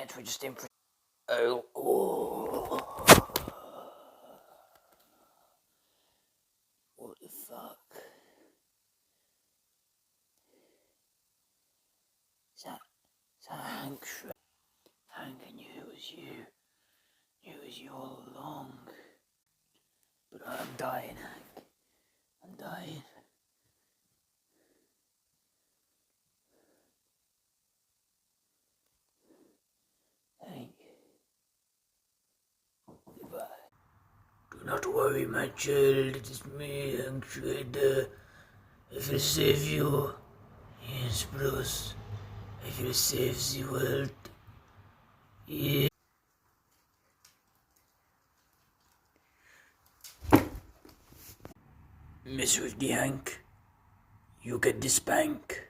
minutes. We're just in for... Oh. What the fuck? Is that Honk Schronker? Hank, I knew it was you. I knew it was you all along. But I'm dying, Hank. I'm dying. Hank. Goodbye. Do not worry, my child. It is me, Honk Schronker. I will save you. Yes, Bruce. I will save the world. Yeah. Mess with the Hank. You get the spank.